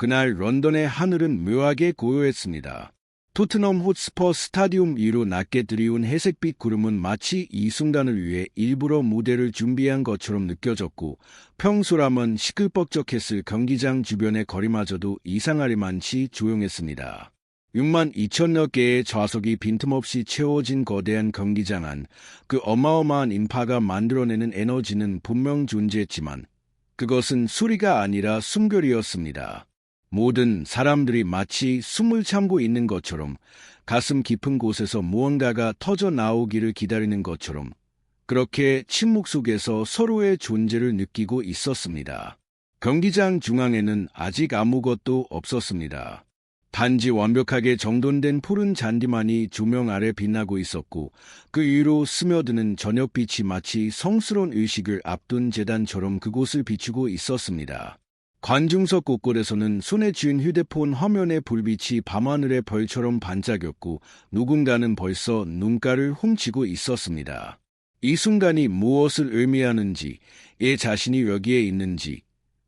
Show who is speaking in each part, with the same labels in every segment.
Speaker 1: 그날 런던의 하늘은 묘하게 고요했습니다. 토트넘 폿스퍼 스타디움 위로 낮게 들이운 회색빛 구름은 마치 이 순간을 위해 일부러 무대를 준비한 것처럼 느껴졌고, 평소라면 시끌벅적했을 경기장 주변의 거리마저도 이상하리만치 조용했습니다. 6만 2천여 개의 좌석이 빈틈없이 채워진 거대한 경기장 안, 그 어마어마한 인파가 만들어내는 에너지는 분명 존재했지만 그것은 소리가 아니라 숨결이었습니다. 모든 사람들이 마치 숨을 참고 있는 것처럼, 가슴 깊은 곳에서 무언가가 터져 나오기를 기다리는 것처럼, 그렇게 침묵 속에서 서로의 존재를 느끼고 있었습니다. 경기장 중앙에는 아직 아무것도 없었습니다. 단지 완벽하게 정돈된 푸른 잔디만이 조명 아래 빛나고 있었고, 그 위로 스며드는 저녁빛이 마치 성스러운 의식을 앞둔 제단처럼 그곳을 비추고 있었습니다. 관중석 곳곳에서는 손에 쥐은 휴대폰 화면의 불빛이 밤하늘의 벌처럼 반짝였고, 누군가는 벌써 눈가를 훔치고 있었습니다. 이 순간이 무엇을 의미하는지, 얘 자신이 여기에 있는지,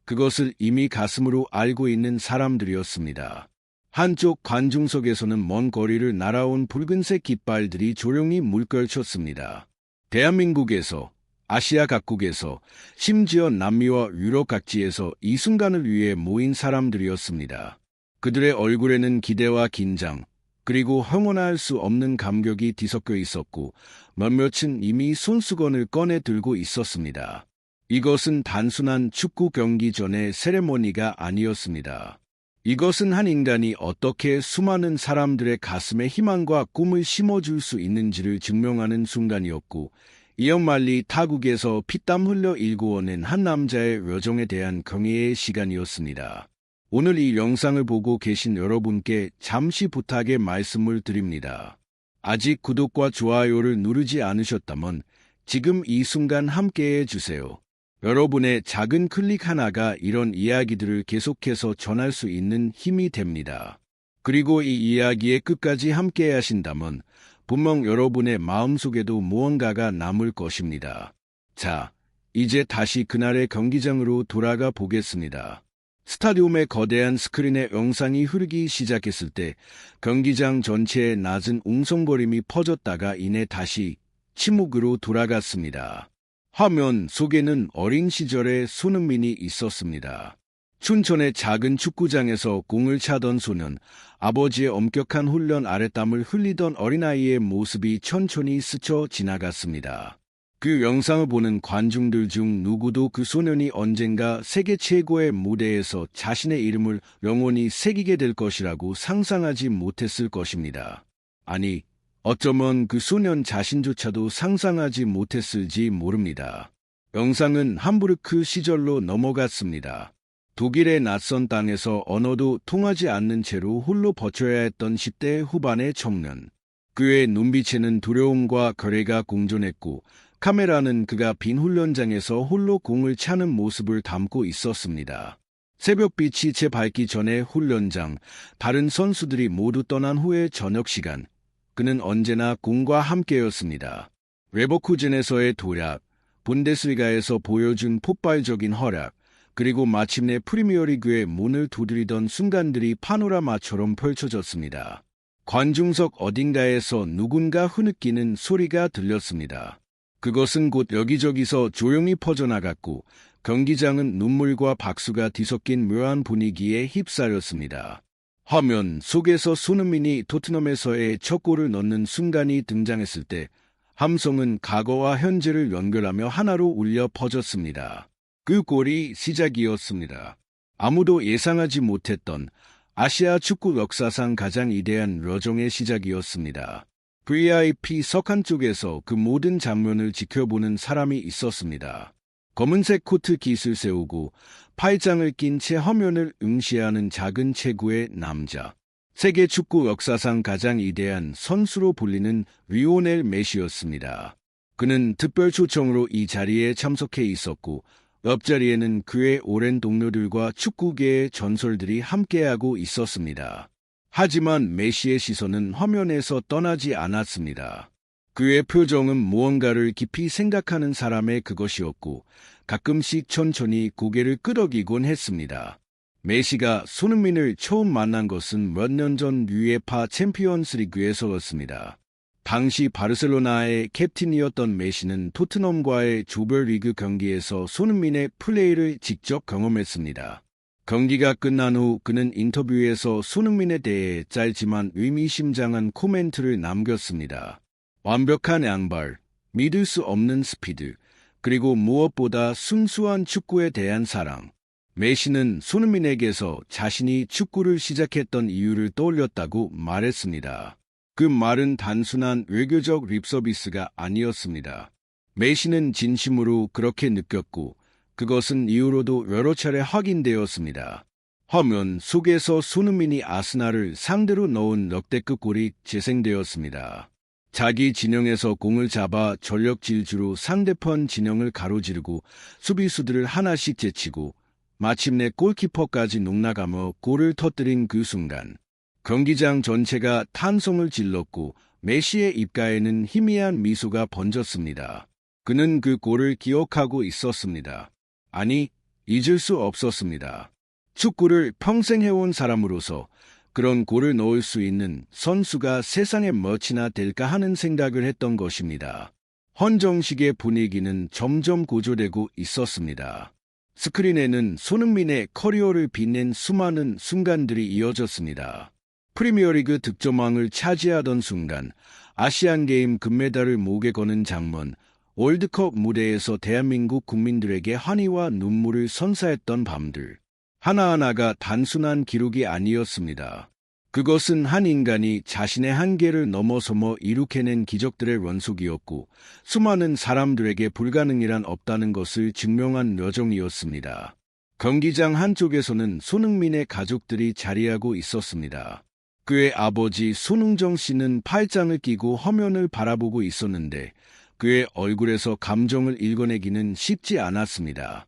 Speaker 1: 그것을 이미 가슴으로 알고 있는 사람들이었습니다. 한쪽 관중석에서는 먼 거리를 날아온 붉은색 깃발들이 조용히 물결쳤습니다. 대한민국에서, 아시아 각국에서, 심지어 남미와 유럽 각지에서 이 순간을 위해 모인 사람들이었습니다. 그들의 얼굴에는 기대와 긴장, 그리고 형언할 수 없는 감격이 뒤섞여 있었고, 몇몇은 이미 손수건을 꺼내 들고 있었습니다. 이것은 단순한 축구 경기 전의 세레모니가 아니었습니다. 이것은 한 인간이 어떻게 수많은 사람들의 가슴에 희망과 꿈을 심어줄 수 있는지를 증명하는 순간이었고, 이엄말리 타국에서 피땀 흘려 일구어낸 한 남자의 여정에 대한 경애의 시간이었습니다. 오늘 이 영상을 보고 계신 여러분께 잠시 부탁의 말씀을 드립니다. 아직 구독과 좋아요를 누르지 않으셨다면 지금 이 순간 함께해 주세요. 여러분의 작은 클릭 하나가 이런 이야기들을 계속해서 전할 수 있는 힘이 됩니다. 그리고 이 이야기의 끝까지 함께 하신다면 분명 여러분의 마음속에도 무언가가 남을 것입니다. 자, 이제 다시 그날의 경기장으로 돌아가 보겠습니다. 스타디움의 거대한 스크린에 영상이 흐르기 시작했을 때 경기장 전체에 낮은 웅성거림이 퍼졌다가 이내 다시 침묵으로 돌아갔습니다. 화면 속에는 어린 시절의 손흥민이 있었습니다. 춘천의 작은 축구장에서 공을 차던 소년, 아버지의 엄격한 훈련 아래 땀을 흘리던 어린아이의 모습이 천천히 스쳐 지나갔습니다. 그 영상을 보는 관중들 중 누구도 그 소년이 언젠가 세계 최고의 무대에서 자신의 이름을 영원히 새기게 될 것이라고 상상하지 못했을 것입니다. 아니, 어쩌면 그 소년 자신조차도 상상하지 못했을지 모릅니다. 영상은 함부르크 시절로 넘어갔습니다. 독일의 낯선 땅에서 언어도 통하지 않는 채로 홀로 버텨야 했던 10대 후반의 청년. 그의 눈빛에는 두려움과 거래가 공존했고, 카메라는 그가 빈 훈련장에서 홀로 공을 차는 모습을 담고 있었습니다. 새벽빛이 채 밝기 전에 훈련장, 다른 선수들이 모두 떠난 후의 저녁 시간, 그는 언제나 공과 함께였습니다. 레버쿠젠에서의 도약, 분데스리가에서 보여준 폭발적인 활약, 그리고 마침내 프리미어리그의 문을 두드리던 순간들이 파노라마처럼 펼쳐졌습니다. 관중석 어딘가에서 누군가 흐느끼는 소리가 들렸습니다. 그것은 곧 여기저기서 조용히 퍼져나갔고, 경기장은 눈물과 박수가 뒤섞인 묘한 분위기에 휩싸였습니다. 화면 속에서 손흥민이 토트넘에서의 첫 골을 넣는 순간이 등장했을 때 함성은 과거와 현재를 연결하며 하나로 울려 퍼졌습니다. 그 골이 시작이었습니다. 아무도 예상하지 못했던 아시아 축구 역사상 가장 위대한 여정의 시작이었습니다. VIP석 한쪽에서 그 모든 장면을 지켜보는 사람이 있었습니다. 검은색 코트 깃을 세우고 팔짱을 낀 채 화면을 응시하는 작은 체구의 남자. 세계 축구 역사상 가장 위대한 선수로 불리는 리오넬 메시였습니다. 그는 특별 초청으로 이 자리에 참석해 있었고, 옆자리에는 그의 오랜 동료들과 축구계의 전설들이 함께하고 있었습니다. 하지만 메시의 시선은 화면에서 떠나지 않았습니다. 그의 표정은 무언가를 깊이 생각하는 사람의 그것이었고, 가끔씩 천천히 고개를 끄덕이곤 했습니다. 메시가 손흥민을 처음 만난 것은 몇 년 전 UEFA 챔피언스리그에서였습니다. 당시 바르셀로나의 캡틴이었던 메시는 토트넘과의 조별리그 경기에서 손흥민의 플레이를 직접 경험했습니다. 경기가 끝난 후 그는 인터뷰에서 손흥민에 대해 짧지만 의미심장한 코멘트를 남겼습니다. 완벽한 양발, 믿을 수 없는 스피드, 그리고 무엇보다 순수한 축구에 대한 사랑. 메시는 손흥민에게서 자신이 축구를 시작했던 이유를 떠올렸다고 말했습니다. 그 말은 단순한 외교적 립서비스가 아니었습니다. 메시는 진심으로 그렇게 느꼈고 그것은 이후로도 여러 차례 확인되었습니다. 화면 속에서 손흥민이 아스날을 상대로 넣은 역대급 골이 재생되었습니다. 자기 진영에서 공을 잡아 전력 질주로 상대편 진영을 가로지르고 수비수들을 하나씩 제치고 마침내 골키퍼까지 농락하며 골을 터뜨린 그 순간 경기장 전체가 탄성을 질렀고 메시의 입가에는 희미한 미소가 번졌습니다. 그는 그 골을 기억하고 있었습니다. 아니, 잊을 수 없었습니다. 축구를 평생 해온 사람으로서 그런 골을 넣을 수 있는 선수가 세상에 몇이나 될까 하는 생각을 했던 것입니다. 헌정식의 분위기는 점점 고조되고 있었습니다. 스크린에는 손흥민의 커리어를 빛낸 수많은 순간들이 이어졌습니다. 프리미어리그 득점왕을 차지하던 순간, 아시안게임 금메달을 목에 거는 장면, 월드컵 무대에서 대한민국 국민들에게 환희와 눈물을 선사했던 밤들. 하나하나가 단순한 기록이 아니었습니다. 그것은 한 인간이 자신의 한계를 넘어서며 이룩해낸 기적들의 원속이었고 수많은 사람들에게 불가능이란 없다는 것을 증명한 여정이었습니다. 경기장 한쪽에서는 손흥민의 가족들이 자리하고 있었습니다. 그의 아버지 손흥정 씨는 팔짱을 끼고 화면을 바라보고 있었는데 그의 얼굴에서 감정을 읽어내기는 쉽지 않았습니다.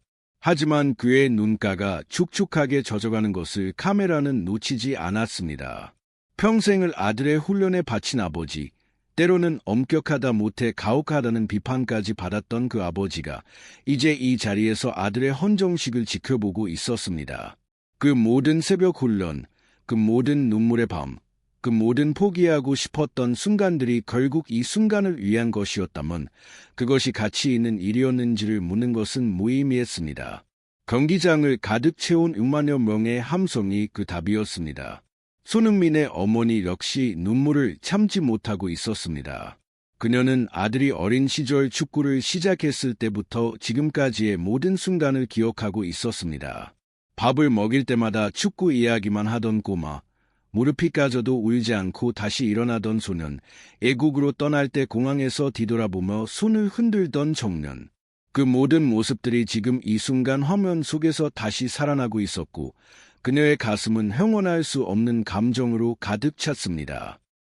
Speaker 1: 하지만 그의 눈가가 축축하게 젖어가는 것을 카메라는 놓치지 않았습니다. 평생을 아들의 훈련에 바친 아버지, 때로는 엄격하다 못해 가혹하다는 비판까지 받았던 그 아버지가 이제 이 자리에서 아들의 헌정식을 지켜보고 있었습니다. 그 모든 새벽 훈련, 그 모든 눈물의 밤, 그 모든 포기하고 싶었던 순간들이 결국 이 순간을 위한 것이었다면 그것이 가치 있는 일이었는지를 묻는 것은 무의미했습니다. 경기장을 가득 채운 6만여 명의 함성이 그 답이었습니다. 손흥민의 어머니 역시 눈물을 참지 못하고 있었습니다. 그녀는 아들이 어린 시절 축구를 시작했을 때부터 지금까지의 모든 순간을 기억하고 있었습니다. 밥을 먹일 때마다 축구 이야기만 하던 꼬마, 무릎이 까져도 울지 않고 다시 일어나던 소년, 애국으로 떠날 때 공항에서 뒤돌아보며 손을 흔들던 청년. 그 모든 모습들이 지금 이 순간 화면 속에서 다시 살아나고 있었고 그녀의 가슴은 형언할 수 없는 감정으로 가득 찼습니다.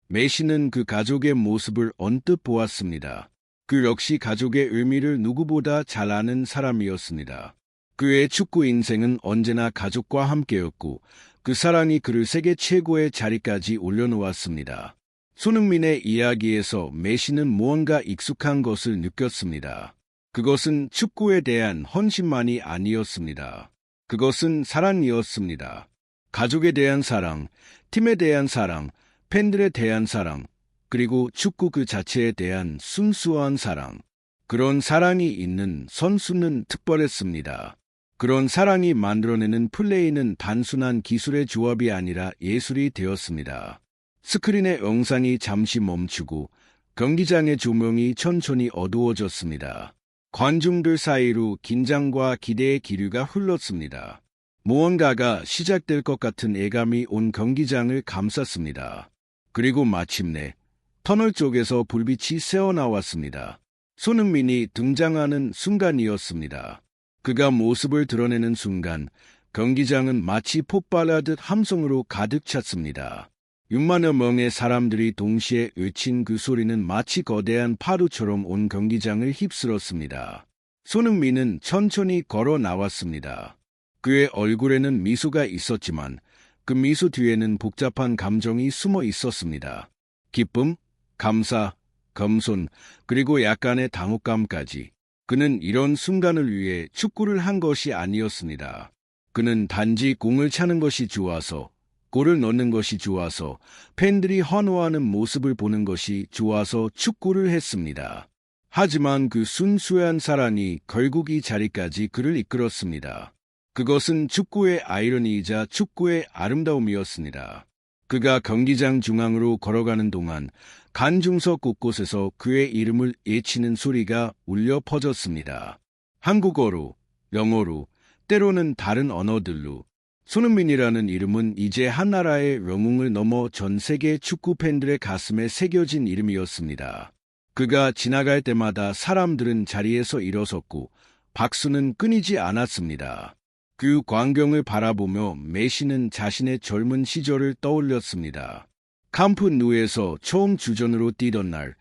Speaker 1: 메시는 그 가족의 모습을 언뜻 보았습니다. 그 역시 가족의 의미를 누구보다 잘 아는 사람이었습니다. 그의 축구 인생은 언제나 가족과 함께였고 그 사랑이 그를 세계 최고의 자리까지 올려놓았습니다. 손흥민의 이야기에서 메시는 무언가 익숙한 것을 느꼈습니다. 그것은 축구에 대한 헌신만이 아니었습니다. 그것은 사랑이었습니다. 가족에 대한 사랑, 팀에 대한 사랑, 팬들에 대한 사랑, 그리고 축구 그 자체에 대한 순수한 사랑. 그런 사랑이 있는 선수는 특별했습니다. 그런 사랑이 만들어내는 플레이는 단순한 기술의 조합이 아니라 예술이 되었습니다. 스크린의 영상이 잠시 멈추고 경기장의 조명이 천천히 어두워졌습니다. 관중들 사이로 긴장과 기대의 기류가 흘렀습니다. 무언가가 시작될 것 같은 예감이 온 경기장을 감쌌습니다. 그리고 마침내 터널 쪽에서 불빛이 새어나왔습니다. 손흥민이 등장하는 순간이었습니다. 그가 모습을 드러내는 순간 경기장은 마치 폭발하듯 함성으로 가득 찼습니다. 6만여 명의 사람들이 동시에 외친 그 소리는 마치 거대한 파도처럼 온 경기장을 휩쓸었습니다. 손흥민은 천천히 걸어 나왔습니다. 그의 얼굴에는 미소가 있었지만 그 미소 뒤에는 복잡한 감정이 숨어 있었습니다. 기쁨, 감사, 겸손, 그리고 약간의 당혹감까지. 그는 이런 순간을 위해 축구를 한 것이 아니었습니다. 그는 단지 공을 차는 것이 좋아서, 골을 넣는 것이 좋아서, 팬들이 환호하는 모습을 보는 것이 좋아서 축구를 했습니다. 하지만 그 순수한 사랑이 결국 이 자리까지 그를 이끌었습니다. 그것은 축구의 아이러니이자 축구의 아름다움이었습니다. 그가 경기장 중앙으로 걸어가는 동안 관중석 곳곳에서 그의 이름을 외치는 소리가 울려 퍼졌습니다. 한국어로, 영어로, 때로는 다른 언어들로. 손흥민이라는 이름은 이제 한 나라의 영웅을 넘어 전 세계 축구 팬들의 가슴에 새겨진 이름이었습니다. 그가 지나갈 때마다 사람들은 자리에서 일어섰고 박수는 끊이지 않았습니다. 그 광경을 바라보며 메시는 자신의 젊은 시절을 떠올렸습니다. 캠프 누에서 처음 주전으로 뛰던 날,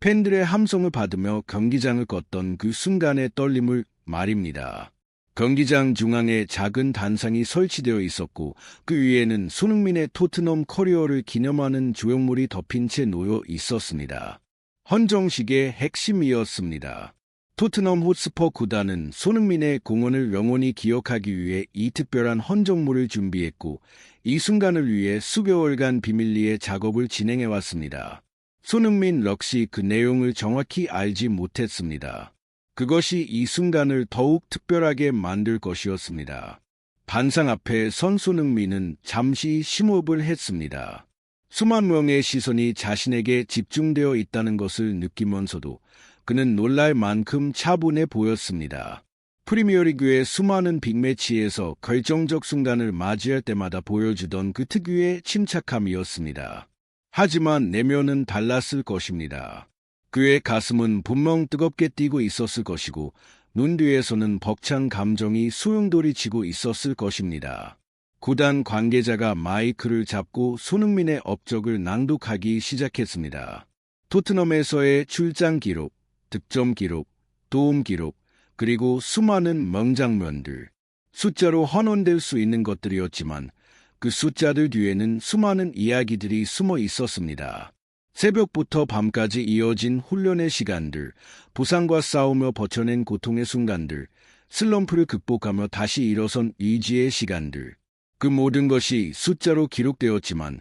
Speaker 1: 팬들의 함성을 받으며 경기장을 걷던 그 순간의 떨림을 말입니다. 경기장 중앙에 작은 단상이 설치되어 있었고 그 위에는 손흥민의 토트넘 커리어를 기념하는 조형물이 덮인 채 놓여 있었습니다. 헌정식의 핵심이었습니다. 토트넘 폿스퍼 구단은 손흥민의 공헌을 영원히 기억하기 위해 이 특별한 헌정물을 준비했고 이 순간을 위해 수개월간 비밀리에 작업을 진행해왔습니다. 손흥민 역시 그 내용을 정확히 알지 못했습니다. 그것이 이 순간을 더욱 특별하게 만들 것이었습니다. 반상 앞에 선 손흥민은 잠시 심호흡을 했습니다. 수만 명의 시선이 자신에게 집중되어 있다는 것을 느끼면서도 그는 놀랄 만큼 차분해 보였습니다. 프리미어리그의 수많은 빅매치에서 결정적 순간을 맞이할 때마다 보여주던 그 특유의 침착함이었습니다. 하지만 내면은 달랐을 것입니다. 그의 가슴은 분명 뜨겁게 뛰고 있었을 것이고 눈 뒤에서는 벅찬 감정이 소용돌이치고 있었을 것입니다. 구단 관계자가 마이크를 잡고 손흥민의 업적을 낭독하기 시작했습니다. 토트넘에서의 출장 기록, 득점 기록, 도움 기록, 그리고 수많은 명장면들. 숫자로 환원될 수 있는 것들이었지만 그 숫자들 뒤에는 수많은 이야기들이 숨어 있었습니다. 새벽부터 밤까지 이어진 훈련의 시간들, 부상과 싸우며 버텨낸 고통의 순간들, 슬럼프를 극복하며 다시 일어선 의지의 시간들. 그 모든 것이 숫자로 기록되었지만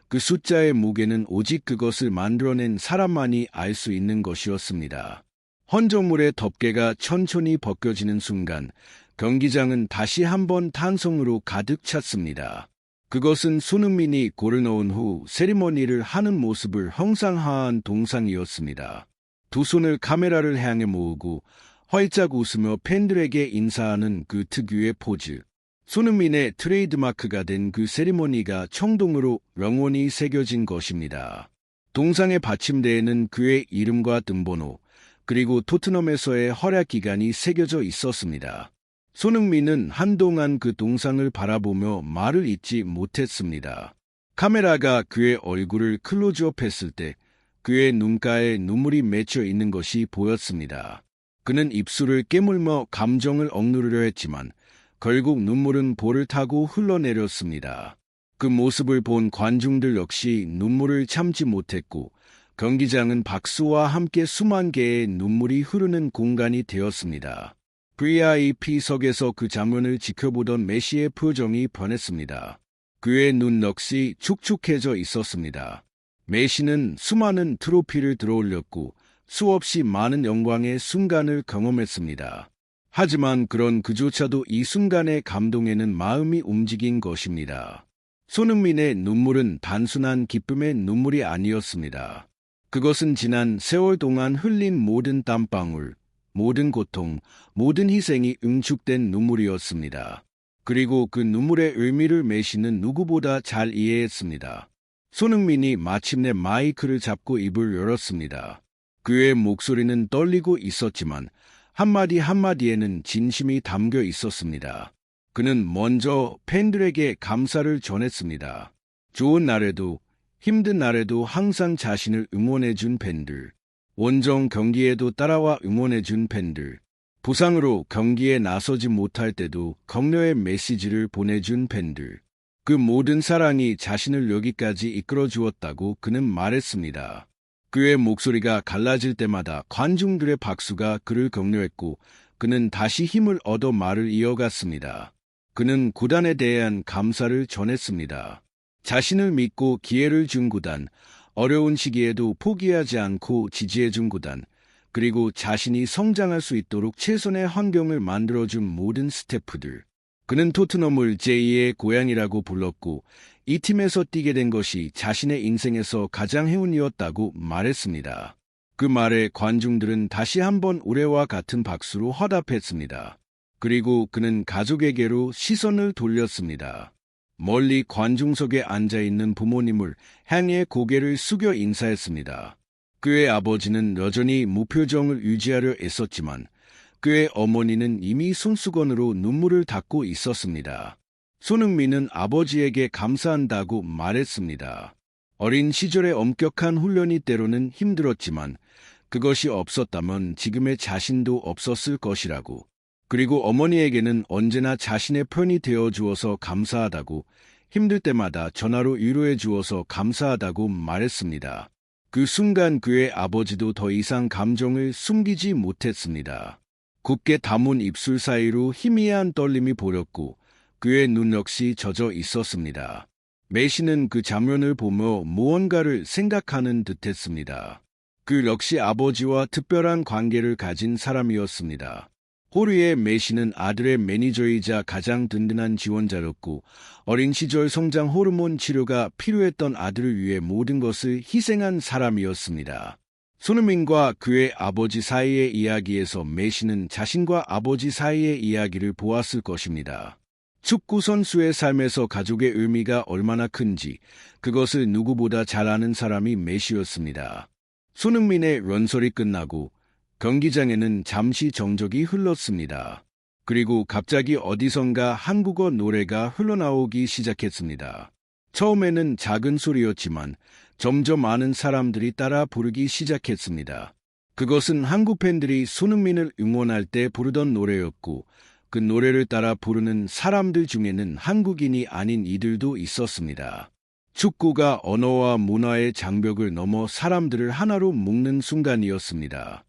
Speaker 1: 그 숫자의 무게는 오직 그것을 만들어낸 사람만이 알 수 있는 것이었습니다. 헌정물의 덮개가 천천히 벗겨지는 순간 경기장은 다시 한번 탄성으로 가득 찼습니다. 그것은 손흥민이 골을 넣은 후 세리머니를 하는 모습을 형상화한 동상이었습니다. 두 손을 카메라를 향해 모으고 활짝 웃으며 팬들에게 인사하는 그 특유의 포즈. 손흥민의 트레이드마크가 된 그 세리머니가 청동으로 영원히 새겨진 것입니다. 동상의 받침대에는 그의 이름과 등번호, 그리고 토트넘에서의 활약 기간이 새겨져 있었습니다. 손흥민은 한동안 그 동상을 바라보며 말을 잇지 못했습니다. 카메라가 그의 얼굴을 클로즈업했을 때 그의 눈가에 눈물이 맺혀 있는 것이 보였습니다. 그는 입술을 깨물며 감정을 억누르려 했지만 결국 눈물은 볼을 타고 흘러내렸습니다. 그 모습을 본 관중들 역시 눈물을 참지 못했고 경기장은 박수와 함께 수만 개의 눈물이 흐르는 공간이 되었습니다. VIP석에서 그 장면을 지켜보던 메시의 표정이 변했습니다. 그의 눈 역시 축축해져 있었습니다. 메시는 수많은 트로피를 들어올렸고 수없이 많은 영광의 순간을 경험했습니다. 하지만 그런 그조차도 이 순간의 감동에는 마음이 움직인 것입니다. 손흥민의 눈물은 단순한 기쁨의 눈물이 아니었습니다. 그것은 지난 세월 동안 흘린 모든 땀방울, 모든 고통, 모든 희생이 응축된 눈물이었습니다. 그리고 그 눈물의 의미를 메시는 누구보다 잘 이해했습니다. 손흥민이 마침내 마이크를 잡고 입을 열었습니다. 그의 목소리는 떨리고 있었지만 한마디 한마디에는 진심이 담겨 있었습니다. 그는 먼저 팬들에게 감사를 전했습니다. 좋은 날에도 힘든 날에도 항상 자신을 응원해준 팬들, 원정 경기에도 따라와 응원해준 팬들, 부상으로 경기에 나서지 못할 때도 격려의 메시지를 보내준 팬들, 그 모든 사랑이 자신을 여기까지 이끌어 주었다고 그는 말했습니다. 그의 목소리가 갈라질 때마다 관중들의 박수가 그를 격려했고 그는 다시 힘을 얻어 말을 이어갔습니다. 그는 구단에 대한 감사를 전했습니다. 자신을 믿고 기회를 준 구단, 어려운 시기에도 포기하지 않고 지지해준 구단, 그리고 자신이 성장할 수 있도록 최선의 환경을 만들어준 모든 스태프들. 그는 토트넘을 제2의 고향이라고 불렀고 이 팀에서 뛰게 된 것이 자신의 인생에서 가장 행운이었다고 말했습니다. 그 말에 관중들은 다시 한번 우레와 같은 박수로 화답했습니다. 그리고 그는 가족에게로 시선을 돌렸습니다. 멀리 관중석에 앉아있는 부모님을 향해 고개를 숙여 인사했습니다. 그의 아버지는 여전히 무표정을 유지하려 애썼지만 그의 어머니는 이미 손수건으로 눈물을 닦고 있었습니다. 손흥민은 아버지에게 감사한다고 말했습니다. 어린 시절의 엄격한 훈련이 때로는 힘들었지만 그것이 없었다면 지금의 자신도 없었을 것이라고. 그리고 어머니에게는 언제나 자신의 편이 되어 주어서 감사하다고, 힘들 때마다 전화로 위로해 주어서 감사하다고 말했습니다. 그 순간 그의 아버지도 더 이상 감정을 숨기지 못했습니다. 굳게 담은 입술 사이로 희미한 떨림이 보였고 그의 눈 역시 젖어 있었습니다. 메시는 그 장면을 보며 무언가를 생각하는 듯했습니다. 그 역시 아버지와 특별한 관계를 가진 사람이었습니다. 호르헤 메시는 아들의 매니저이자 가장 든든한 지원자였고 어린 시절 성장 호르몬 치료가 필요했던 아들을 위해 모든 것을 희생한 사람이었습니다. 손흥민과 그의 아버지 사이의 이야기에서 메시는 자신과 아버지 사이의 이야기를 보았을 것입니다. 축구 선수의 삶에서 가족의 의미가 얼마나 큰지 그것을 누구보다 잘 아는 사람이 메시였습니다. 손흥민의 런설이 끝나고 경기장에는 잠시 정적이 흘렀습니다. 그리고 갑자기 어디선가 한국어 노래가 흘러나오기 시작했습니다. 처음에는 작은 소리였지만 점점 많은 사람들이 따라 부르기 시작했습니다. 그것은 한국 팬들이 손흥민을 응원할 때 부르던 노래였고 그 노래를 따라 부르는 사람들 중에는 한국인이 아닌 이들도 있었습니다. 축구가 언어와 문화의 장벽을 넘어 사람들을 하나로 묶는 순간이었습니다.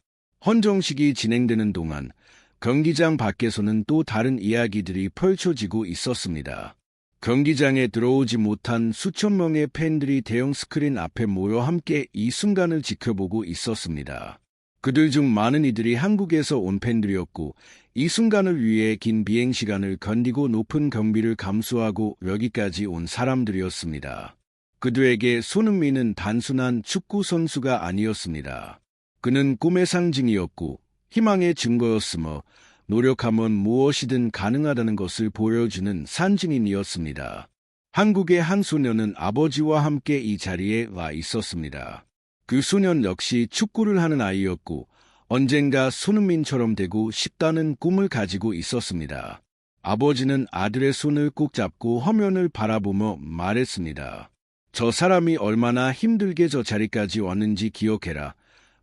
Speaker 1: 헌정식이 진행되는 동안 경기장 밖에서는 또 다른 이야기들이 펼쳐지고 있었습니다. 경기장에 들어오지 못한 수천 명의 팬들이 대형 스크린 앞에 모여 함께 이 순간을 지켜보고 있었습니다. 그들 중 많은 이들이 한국에서 온 팬들이었고 이 순간을 위해 긴 비행시간을 견디고 높은 경비를 감수하고 여기까지 온 사람들이었습니다. 그들에게 손흥민은 단순한 축구 선수가 아니었습니다. 그는 꿈의 상징이었고 희망의 증거였으며 노력하면 무엇이든 가능하다는 것을 보여주는 산증인이었습니다. 한국의 한 소년은 아버지와 함께 이 자리에 와 있었습니다. 그 소년 역시 축구를 하는 아이였고 언젠가 손흥민처럼 되고 싶다는 꿈을 가지고 있었습니다. 아버지는 아들의 손을 꼭 잡고 화면을 바라보며 말했습니다. 저 사람이 얼마나 힘들게 저 자리까지 왔는지 기억해라.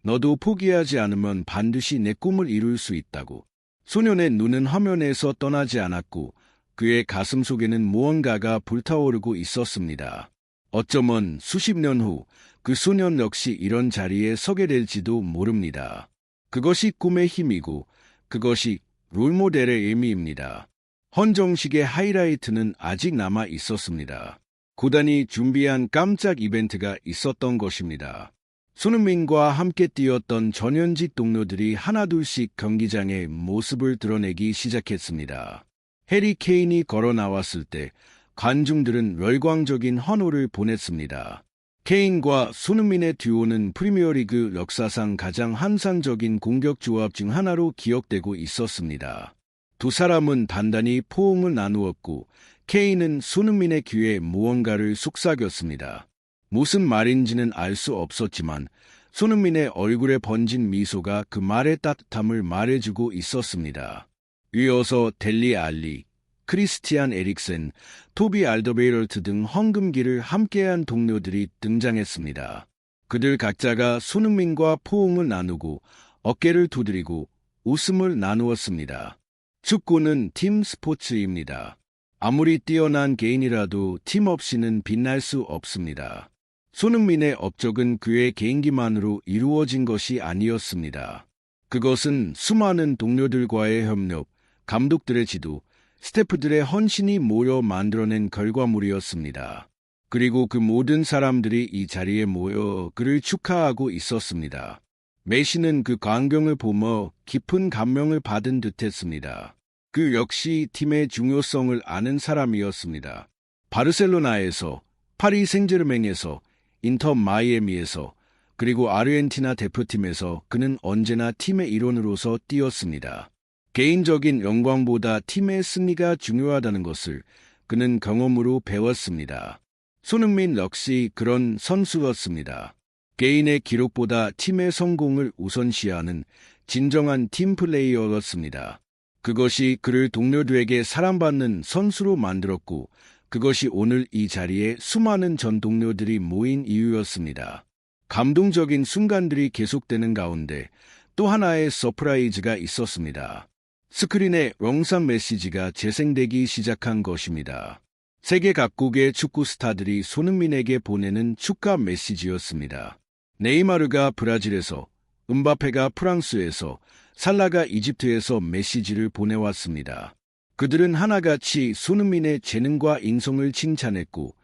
Speaker 1: 너도 포기하지 않으면 반드시 내 꿈을 이룰 수 있다고. 소년의 눈은 화면에서 떠나지 않았고 그의 가슴 속에는 무언가가 불타오르고 있었습니다. 어쩌면 수십 년 후 그 소년 역시 이런 자리에 서게 될지도 모릅니다. 그것이 꿈의 힘이고 그것이 롤모델의 의미입니다. 헌정식의 하이라이트는 아직 남아 있었습니다. 구단이 준비한 깜짝 이벤트가 있었던 것입니다. 손흥민과 함께 뛰었던 전현직 동료들이 하나둘씩 경기장의 모습을 드러내기 시작했습니다. 해리 케인이 걸어 나왔을 때 관중들은 열광적인 환호를 보냈습니다. 케인과 손흥민의 듀오는 프리미어리그 역사상 가장 환상적인 공격 조합 중 하나로 기억되고 있었습니다. 두 사람은 단단히 포옹을 나누었고 케인은 손흥민의 귀에 무언가를 속삭였습니다. 무슨 말인지는 알 수 없었지만 손흥민의 얼굴에 번진 미소가 그 말의 따뜻함을 말해주고 있었습니다. 이어서 델리 알리, 크리스티안 에릭센, 토비 알더베이럴트 등 황금기를 함께한 동료들이 등장했습니다. 그들 각자가 손흥민과 포옹을 나누고 어깨를 두드리고 웃음을 나누었습니다. 축구는 팀 스포츠입니다. 아무리 뛰어난 개인이라도 팀 없이는 빛날 수 없습니다. 손흥민의 업적은 그의 개인기만으로 이루어진 것이 아니었습니다. 그것은 수많은 동료들과의 협력, 감독들의 지도, 스태프들의 헌신이 모여 만들어낸 결과물이었습니다. 그리고 그 모든 사람들이 이 자리에 모여 그를 축하하고 있었습니다. 메시는 그 광경을 보며 깊은 감명을 받은 듯했습니다. 그 역시 팀의 중요성을 아는 사람이었습니다. 바르셀로나에서, 파리 생제르맹에서, 인터 마이애미에서, 그리고 아르헨티나 대표팀에서 그는 언제나 팀의 일원으로서 뛰었습니다. 개인적인 영광보다 팀의 승리가 중요하다는 것을 그는 경험으로 배웠습니다. 손흥민 역시 그런 선수였습니다. 개인의 기록보다 팀의 성공을 우선시하는 진정한 팀 플레이어였습니다. 그것이 그를 동료들에게 사랑받는 선수로 만들었고, 그것이 오늘 이 자리에 수많은 전 동료들이 모인 이유였습니다. 감동적인 순간들이 계속되는 가운데 또 하나의 서프라이즈가 있었습니다. 스크린에 영상 메시지가 재생되기 시작한 것입니다. 세계 각국의 축구 스타들이 손흥민에게 보내는 축하 메시지였습니다. 네이마르가 브라질에서, 음바페가 프랑스에서, 살라가 이집트에서 메시지를 보내왔습니다. 그들은 하나같이 손흥민의 재능과 인성을 칭찬했고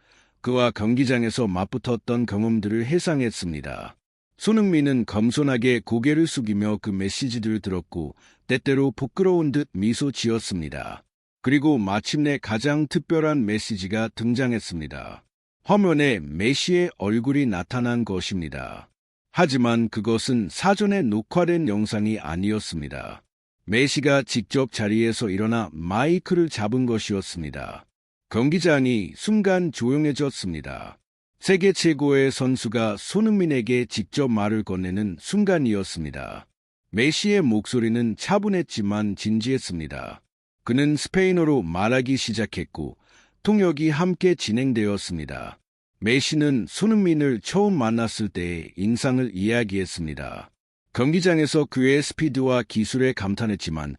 Speaker 1: 그와 경기장에서 맞붙었던 경험들을 회상했습니다. 손흥민은 겸손하게 고개를 숙이며 그 메시지들을 들었고 때때로 부끄러운 듯 미소 지었습니다. 그리고 마침내 가장 특별한 메시지가 등장했습니다. 화면에 메시의 얼굴이 나타난 것입니다. 하지만 그것은 사전에 녹화된 영상이 아니었습니다. 메시가 직접 자리에서 일어나 마이크를 잡은 것이었습니다. 경기장이 순간 조용해졌습니다. 세계 최고의 선수가 손흥민에게 직접 말을 건네는 순간이었습니다. 메시의 목소리는 차분했지만 진지했습니다. 그는 스페인어로 말하기 시작했고 통역이 함께 진행되었습니다. 메시는 손흥민을 처음 만났을 때의 인상을 이야기했습니다. 경기장에서 그의 스피드와 기술에 감탄했지만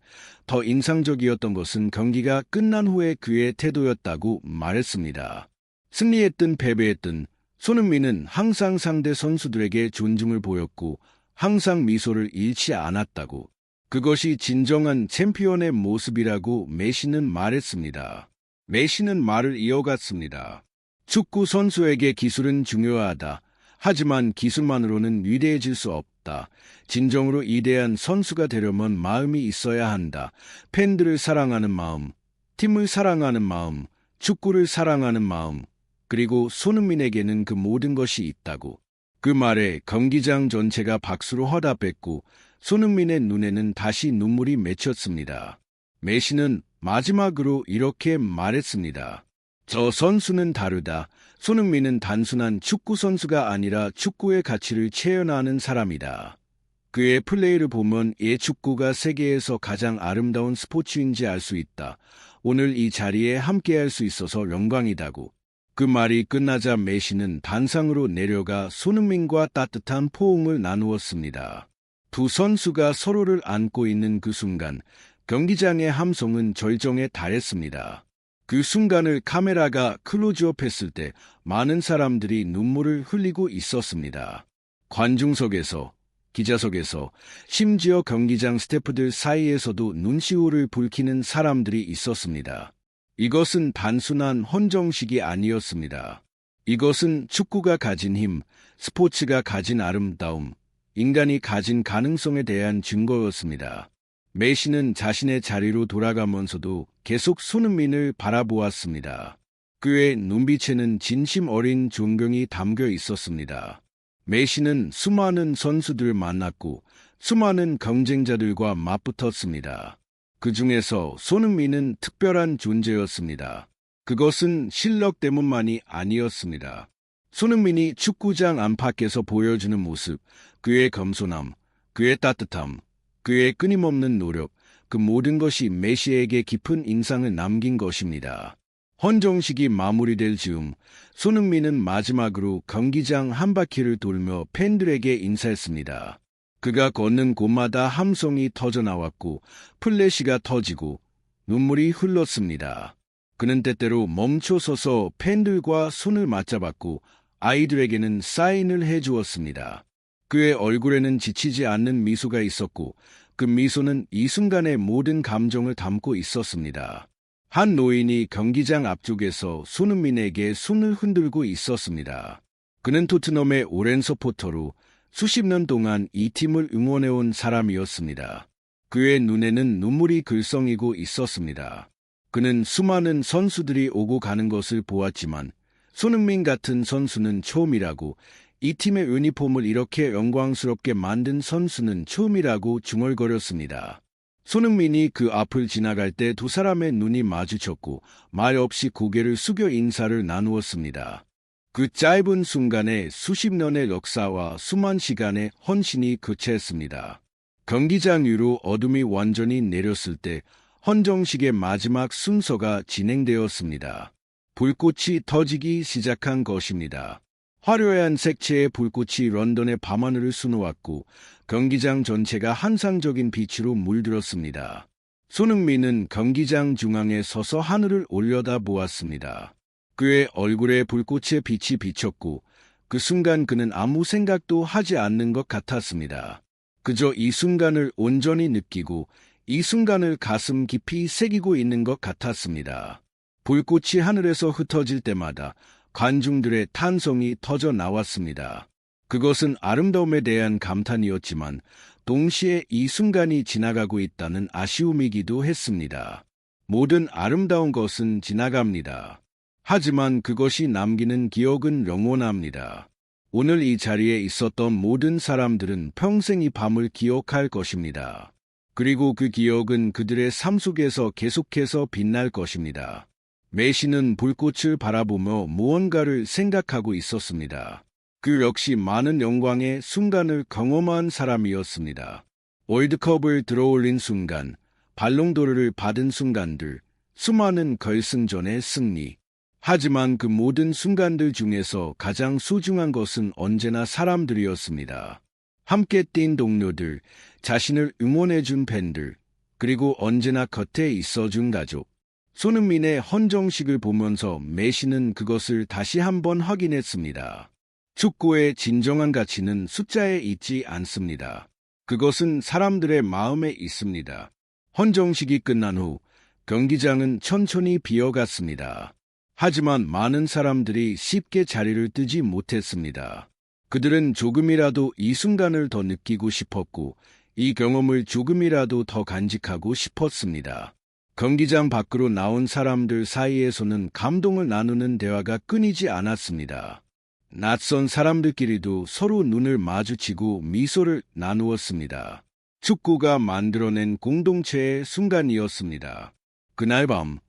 Speaker 1: 더 인상적이었던 것은 경기가 끝난 후에 그의 태도였다고 말했습니다. 승리했든 패배했든 손흥민은 항상 상대 선수들에게 존중을 보였고 항상 미소를 잃지 않았다고. 그것이 진정한 챔피언의 모습이라고 메시는 말했습니다. 메시는 말을 이어갔습니다. 축구 선수에게 기술은 중요하다. 하지만 기술만으로는 위대해질 수 없다. 진정으로 위대한 선수가 되려면 마음이 있어야 한다. 팬들을 사랑하는 마음, 팀을 사랑하는 마음, 축구를 사랑하는 마음, 그리고 손흥민에게는 그 모든 것이 있다고. 그 말에 경기장 전체가 박수로 화답했고 손흥민의 눈에는 다시 눈물이 맺혔습니다. 메시는 마지막으로 이렇게 말했습니다. 저 선수는 다르다. 손흥민은 단순한 축구 선수가 아니라 축구의 가치를 체현하는 사람이다. 그의 플레이를 보면 이 축구가 세계에서 가장 아름다운 스포츠인지 알 수 있다. 오늘 이 자리에 함께할 수 있어서 영광이다고. 그 말이 끝나자 메시는 단상으로 내려가 손흥민과 따뜻한 포옹을 나누었습니다. 두 선수가 서로를 안고 있는 그 순간 경기장의 함성은 절정에 달했습니다. 그 순간을 카메라가 클로즈업했을 때 많은 사람들이 눈물을 흘리고 있었습니다. 관중석에서, 기자석에서, 심지어 경기장 스태프들 사이에서도 눈시울을 붉히는 사람들이 있었습니다. 이것은 단순한 헌정식이 아니었습니다. 이것은 축구가 가진 힘, 스포츠가 가진 아름다움, 인간이 가진 가능성에 대한 증거였습니다. 메시는 자신의 자리로 돌아가면서도 계속 손흥민을 바라보았습니다. 그의 눈빛에는 진심 어린 존경이 담겨 있었습니다. 메시는 수많은 선수들을 만났고 수많은 경쟁자들과 맞붙었습니다. 그 중에서 손흥민은 특별한 존재였습니다. 그것은 실력 때문만이 아니었습니다. 손흥민이 축구장 안팎에서 보여주는 모습, 그의 겸손함, 그의 따뜻함, 그의 끊임없는 노력, 그 모든 것이 메시에게 깊은 인상을 남긴 것입니다. 헌정식이 마무리될 즈음 손흥민은 마지막으로 경기장 한 바퀴를 돌며 팬들에게 인사했습니다. 그가 걷는 곳마다 함성이 터져나왔고 플래시가 터지고 눈물이 흘렀습니다. 그는 때때로 멈춰서서 팬들과 손을 맞잡았고 아이들에게는 사인을 해주었습니다. 그의 얼굴에는 지치지 않는 미소가 있었고 그 미소는 이 순간의 모든 감정을 담고 있었습니다. 한 노인이 경기장 앞쪽에서 손흥민에게 손을 흔들고 있었습니다. 그는 토트넘의 오랜 서포터로 수십 년 동안 이 팀을 응원해온 사람이었습니다. 그의 눈에는 눈물이 글썽이고 있었습니다. 그는 수많은 선수들이 오고 가는 것을 보았지만 손흥민 같은 선수는 처음이라고, 이 팀의 유니폼을 이렇게 영광스럽게 만든 선수는 처음이라고 중얼거렸습니다. 손흥민이 그 앞을 지나갈 때 두 사람의 눈이 마주쳤고 말 없이 고개를 숙여 인사를 나누었습니다. 그 짧은 순간에 수십 년의 역사와 수만 시간의 헌신이 교체했습니다. 경기장 위로 어둠이 완전히 내렸을 때 헌정식의 마지막 순서가 진행되었습니다. 불꽃이 터지기 시작한 것입니다. 화려한 색채의 불꽃이 런던의 밤하늘을 수놓았고 경기장 전체가 환상적인 빛으로 물들었습니다. 손흥민은 경기장 중앙에 서서 하늘을 올려다보았습니다. 그의 얼굴에 불꽃의 빛이 비쳤고 그 순간 그는 아무 생각도 하지 않는 것 같았습니다. 그저 이 순간을 온전히 느끼고 이 순간을 가슴 깊이 새기고 있는 것 같았습니다. 불꽃이 하늘에서 흩어질 때마다 관중들의 탄성이 터져 나왔습니다. 그것은 아름다움에 대한 감탄이었지만 동시에 이 순간이 지나가고 있다는 아쉬움이기도 했습니다. 모든 아름다운 것은 지나갑니다. 하지만 그것이 남기는 기억은 영원합니다. 오늘 이 자리에 있었던 모든 사람들은 평생 이 밤을 기억할 것입니다. 그리고 그 기억은 그들의 삶 속에서 계속해서 빛날 것입니다. 메시는 불꽃을 바라보며 무언가를 생각하고 있었습니다. 그 역시 많은 영광의 순간을 경험한 사람이었습니다. 월드컵을 들어올린 순간, 발롱도르를 받은 순간들, 수많은 결승전의 승리. 하지만 그 모든 순간들 중에서 가장 소중한 것은 언제나 사람들이었습니다. 함께 뛴 동료들, 자신을 응원해준 팬들, 그리고 언제나 곁에 있어준 가족. 손흥민의 헌정식을 보면서 메시는 그것을 다시 한번 확인했습니다. 축구의 진정한 가치는 숫자에 있지 않습니다. 그것은 사람들의 마음에 있습니다. 헌정식이 끝난 후 경기장은 천천히 비어갔습니다. 하지만 많은 사람들이 쉽게 자리를 뜨지 못했습니다. 그들은 조금이라도 이 순간을 더 느끼고 싶었고 이 경험을 조금이라도 더 간직하고 싶었습니다. 경기장 밖으로 나온 사람들 사이에서는 감동을 나누는 대화가 끊이지 않았습니다. 낯선 사람들끼리도 서로 눈을 마주치고 미소를 나누었습니다. 축구가 만들어낸 공동체의 순간이었습니다. 그날 밤,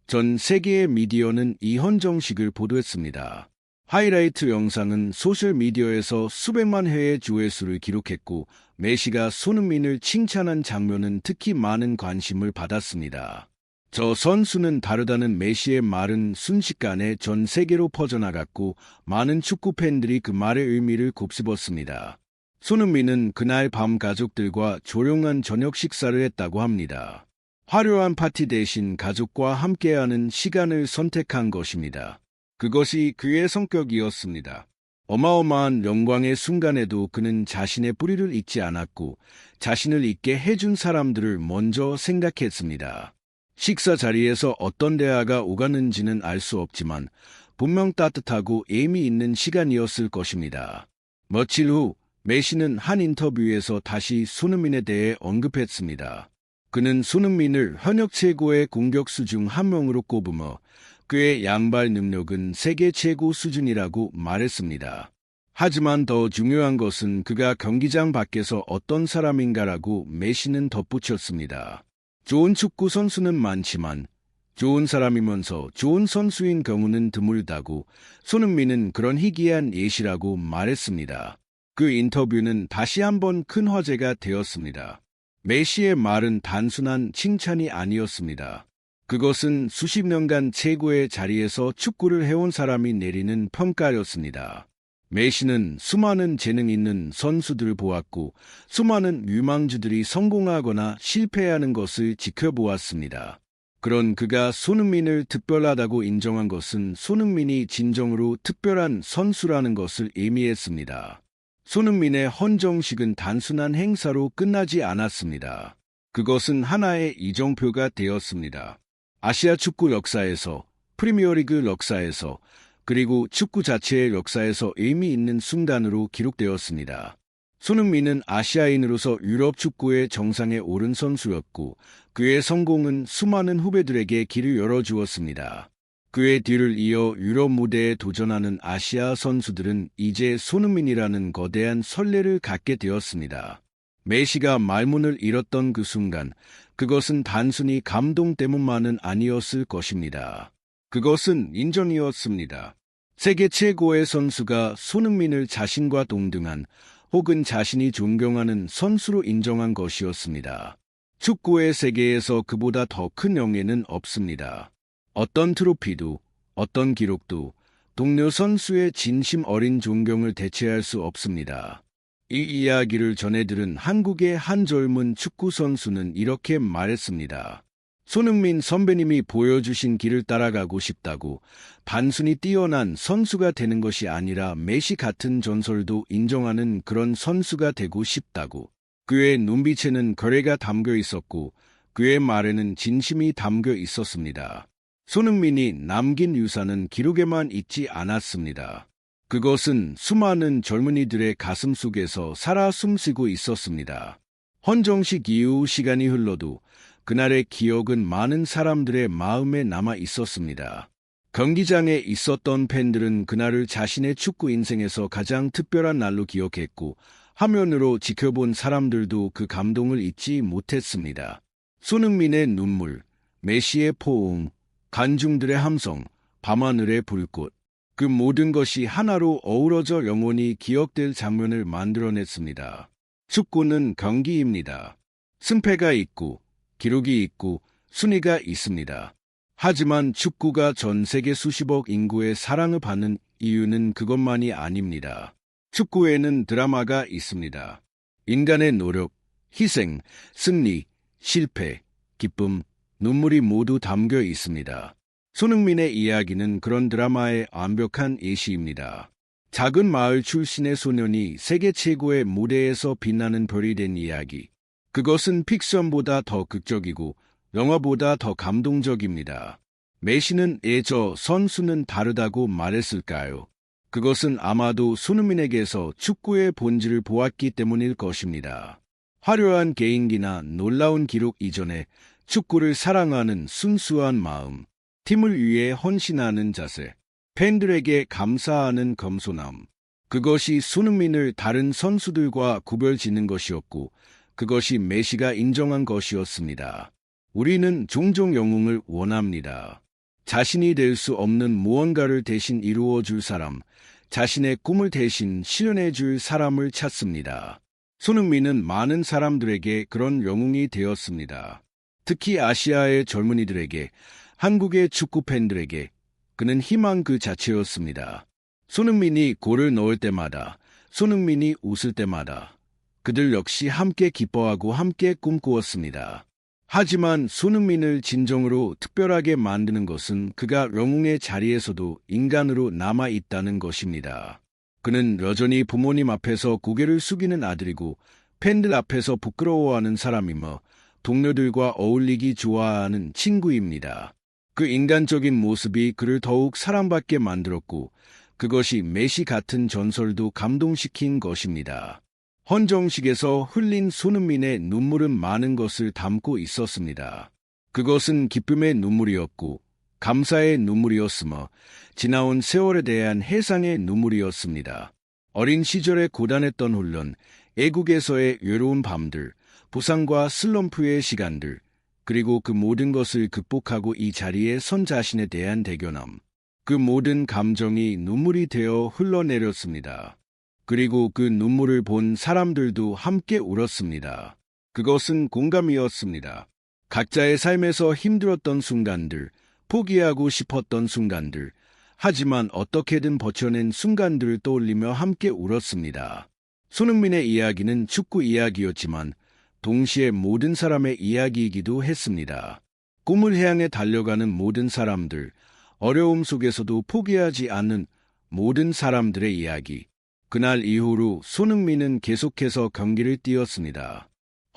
Speaker 1: 전 세계의 미디어는 이 헌정식을 보도했습니다. 하이라이트 영상은 소셜미디어에서 수백만 회의 조회수를 기록했고 메시가 손흥민을 칭찬한 장면은 특히 많은 관심을 받았습니다. 저 선수는 다르다는 메시의 말은 순식간에 전 세계로 퍼져나갔고 많은 축구 팬들이 그 말의 의미를 곱씹었습니다. 손흥민은 그날 밤 가족들과 조용한 저녁 식사를 했다고 합니다. 화려한 파티 대신 가족과 함께하는 시간을 선택한 것입니다. 그것이 그의 성격이었습니다. 어마어마한 영광의 순간에도 그는 자신의 뿌리를 잊지 않았고 자신을 잊게 해준 사람들을 먼저 생각했습니다. 식사 자리에서 어떤 대화가 오가는지는 알 수 없지만 분명 따뜻하고 의미 있는 시간이었을 것입니다. 며칠 후 메시는 한 인터뷰에서 다시 손흥민에 대해 언급했습니다. 그는 손흥민을 현역 최고의 공격수 중 한 명으로 꼽으며 그의 양발 능력은 세계 최고 수준이라고 말했습니다. 하지만 더 중요한 것은 그가 경기장 밖에서 어떤 사람인가라고 메시는 덧붙였습니다. 좋은 축구 선수는 많지만 좋은 사람이면서 좋은 선수인 경우는 드물다고 손흥민은 그런 희귀한 예시라고 말했습니다. 그 인터뷰는 다시 한번 큰 화제가 되었습니다. 메시의 말은 단순한 칭찬이 아니었습니다. 그것은 수십 년간 최고의 자리에서 축구를 해온 사람이 내리는 평가였습니다. 메시는 수많은 재능 있는 선수들을 보았고 수많은 유망주들이 성공하거나 실패하는 것을 지켜보았습니다. 그런 그가 손흥민을 특별하다고 인정한 것은 손흥민이 진정으로 특별한 선수라는 것을 의미했습니다. 손흥민의 헌정식은 단순한 행사로 끝나지 않았습니다. 그것은 하나의 이정표가 되었습니다. 아시아 축구 역사에서, 프리미어리그 역사에서, 그리고 축구 자체의 역사에서 의미 있는 순간으로 기록되었습니다. 손흥민은 아시아인으로서 유럽 축구의 정상에 오른 선수였고 그의 성공은 수많은 후배들에게 길을 열어주었습니다. 그의 뒤를 이어 유럽 무대에 도전하는 아시아 선수들은 이제 손흥민이라는 거대한 선례를 갖게 되었습니다. 메시가 말문을 잃었던 그 순간, 그것은 단순히 감동 때문만은 아니었을 것입니다. 그것은 인정이었습니다. 세계 최고의 선수가 손흥민을 자신과 동등한 혹은 자신이 존경하는 선수로 인정한 것이었습니다. 축구의 세계에서 그보다 더 큰 영예는 없습니다. 어떤 트로피도, 어떤 기록도 동료 선수의 진심 어린 존경을 대체할 수 없습니다. 이 이야기를 전해 들은 한국의 한 젊은 축구 선수는 이렇게 말했습니다. 손흥민 선배님이 보여주신 길을 따라가고 싶다고 단순히 뛰어난 선수가 되는 것이 아니라 메시 같은 전설도 인정하는 그런 선수가 되고 싶다고. 그의 눈빛에는 거래가 담겨 있었고 그의 말에는 진심이 담겨 있었습니다. 손흥민이 남긴 유산은 기록에만 있지 않았습니다. 그것은 수많은 젊은이들의 가슴 속에서 살아 숨쉬고 있었습니다. 헌정식 이후 시간이 흘러도 그날의 기억은 많은 사람들의 마음에 남아 있었습니다. 경기장에 있었던 팬들은 그날을 자신의 축구 인생에서 가장 특별한 날로 기억했고 화면으로 지켜본 사람들도 그 감동을 잊지 못했습니다. 손흥민의 눈물, 메시의 포옹, 관중들의 함성, 밤하늘의 불꽃, 그 모든 것이 하나로 어우러져 영원히 기억될 장면을 만들어냈습니다. 축구는 경기입니다. 승패가 있고 기록이 있고 순위가 있습니다. 하지만 축구가 전 세계 수십억 인구의 사랑을 받는 이유는 그것만이 아닙니다. 축구에는 드라마가 있습니다. 인간의 노력, 희생, 승리, 실패, 기쁨, 눈물이 모두 담겨 있습니다. 손흥민의 이야기는 그런 드라마의 완벽한 예시입니다. 작은 마을 출신의 소년이 세계 최고의 무대에서 빛나는 별이 된 이야기. 그것은 픽션보다 더 극적이고 영화보다 더 감동적입니다. 메시는 저 선수는 다르다고 말했을까요? 그것은 아마도 손흥민에게서 축구의 본질을 보았기 때문일 것입니다. 화려한 개인기나 놀라운 기록 이전에 축구를 사랑하는 순수한 마음, 팀을 위해 헌신하는 자세, 팬들에게 감사하는 겸손함. 그것이 손흥민을 다른 선수들과 구별짓는 것이었고 그것이 메시가 인정한 것이었습니다. 우리는 종종 영웅을 원합니다. 자신이 될 수 없는 무언가를 대신 이루어줄 사람, 자신의 꿈을 대신 실현해줄 사람을 찾습니다. 손흥민은 많은 사람들에게 그런 영웅이 되었습니다. 특히 아시아의 젊은이들에게, 한국의 축구 팬들에게 그는 희망 그 자체였습니다. 손흥민이 골을 넣을 때마다, 손흥민이 웃을 때마다 그들 역시 함께 기뻐하고 함께 꿈꾸었습니다. 하지만 손흥민을 진정으로 특별하게 만드는 것은 그가 영웅의 자리에서도 인간으로 남아있다는 것입니다. 그는 여전히 부모님 앞에서 고개를 숙이는 아들이고 팬들 앞에서 부끄러워하는 사람이며 동료들과 어울리기 좋아하는 친구입니다. 그 인간적인 모습이 그를 더욱 사랑받게 만들었고 그것이 메시 같은 전설도 감동시킨 것입니다. 헌정식에서 흘린 손흥민의 눈물은 많은 것을 담고 있었습니다. 그것은 기쁨의 눈물이었고 감사의 눈물이었으며 지나온 세월에 대한 해상의 눈물이었습니다. 어린 시절에 고단했던 훈련, 애국에서의 외로운 밤들, 부상과 슬럼프의 시간들, 그리고 그 모든 것을 극복하고 이 자리에 선 자신에 대한 대견함, 그 모든 감정이 눈물이 되어 흘러내렸습니다. 그리고 그 눈물을 본 사람들도 함께 울었습니다. 그것은 공감이었습니다. 각자의 삶에서 힘들었던 순간들, 포기하고 싶었던 순간들, 하지만 어떻게든 버텨낸 순간들을 떠올리며 함께 울었습니다. 손흥민의 이야기는 축구 이야기였지만 동시에 모든 사람의 이야기이기도 했습니다. 꿈을 향해 달려가는 모든 사람들, 어려움 속에서도 포기하지 않는 모든 사람들의 이야기. 그날 이후로 손흥민은 계속해서 경기를 뛰었습니다.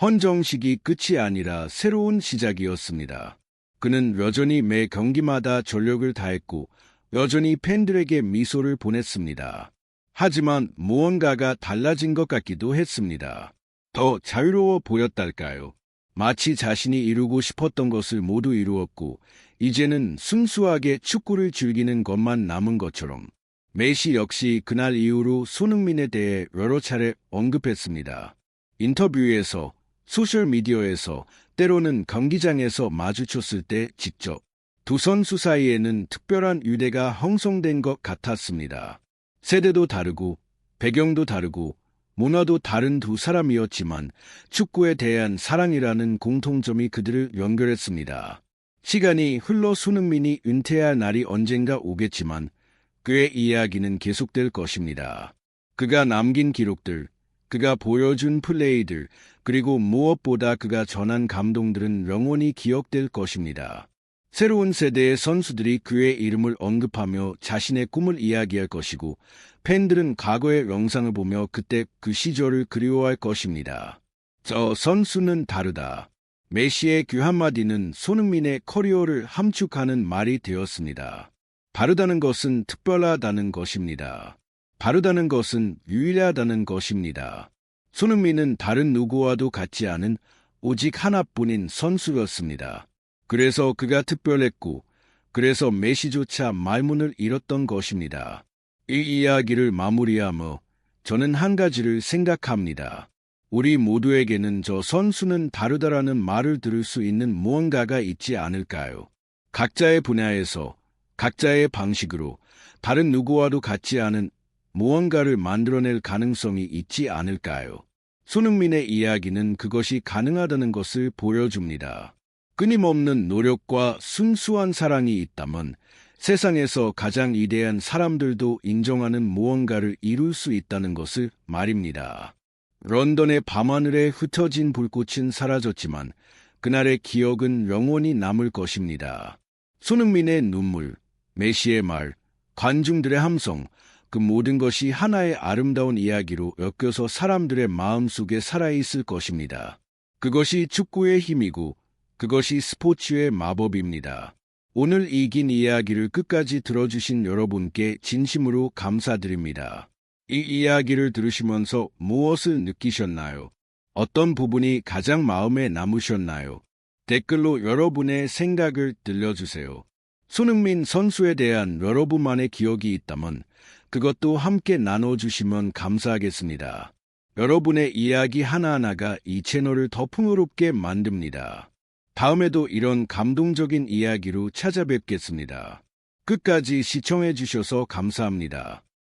Speaker 1: 헌정식이 끝이 아니라 새로운 시작이었습니다. 그는 여전히 매 경기마다 전력을 다했고 여전히 팬들에게 미소를 보냈습니다. 하지만 무언가가 달라진 것 같기도 했습니다. 더 자유로워 보였달까요? 마치 자신이 이루고 싶었던 것을 모두 이루었고 이제는 순수하게 축구를 즐기는 것만 남은 것처럼. 메시 역시 그날 이후로 손흥민에 대해 여러 차례 언급했습니다. 인터뷰에서, 소셜미디어에서, 때로는 경기장에서 마주쳤을 때 직접 두 선수 사이에는 특별한 유대가 형성된 것 같았습니다. 세대도 다르고 배경도 다르고 문화도 다른 두 사람이었지만 축구에 대한 사랑이라는 공통점이 그들을 연결했습니다. 시간이 흘러 손흥민이 은퇴할 날이 언젠가 오겠지만 그의 이야기는 계속될 것입니다. 그가 남긴 기록들, 그가 보여준 플레이들, 그리고 무엇보다 그가 전한 감동들은 영원히 기억될 것입니다. 새로운 세대의 선수들이 그의 이름을 언급하며 자신의 꿈을 이야기할 것이고 팬들은 과거의 영상을 보며 그때 그 시절을 그리워할 것입니다. 저 선수는 다르다. 메시의 그 한마디는 손흥민의 커리어를 함축하는 말이 되었습니다. 다르다는 것은 특별하다는 것입니다. 다르다는 것은 유일하다는 것입니다. 손흥민은 다른 누구와도 같지 않은 오직 하나뿐인 선수였습니다. 그래서 그가 특별했고, 그래서 메시조차 말문을 잃었던 것입니다. 이 이야기를 마무리하며 저는 한 가지를 생각합니다. 우리 모두에게는 저 선수는 다르다라는 말을 들을 수 있는 무언가가 있지 않을까요? 각자의 분야에서, 각자의 방식으로 다른 누구와도 같지 않은 무언가를 만들어낼 가능성이 있지 않을까요? 손흥민의 이야기는 그것이 가능하다는 것을 보여줍니다. 끊임없는 노력과 순수한 사랑이 있다면 세상에서 가장 위대한 사람들도 인정하는 무언가를 이룰 수 있다는 것을 말입니다. 런던의 밤하늘에 흩어진 불꽃은 사라졌지만 그날의 기억은 영원히 남을 것입니다. 손흥민의 눈물, 메시의 말, 관중들의 함성, 그 모든 것이 하나의 아름다운 이야기로 엮여서 사람들의 마음속에 살아있을 것입니다. 그것이 축구의 힘이고 그것이 스포츠의 마법입니다. 오늘 이 긴 이야기를 끝까지 들어주신 여러분께 진심으로 감사드립니다. 이 이야기를 들으시면서 무엇을 느끼셨나요? 어떤 부분이 가장 마음에 남으셨나요? 댓글로 여러분의 생각을 들려주세요. 손흥민 선수에 대한 여러분만의 기억이 있다면 그것도 함께 나눠주시면 감사하겠습니다. 여러분의 이야기 하나하나가 이 채널을 더 풍요롭게 만듭니다. 다음에도 이런 감동적인 이야기로 찾아뵙겠습니다. 끝까지 시청해주셔서 감사합니다.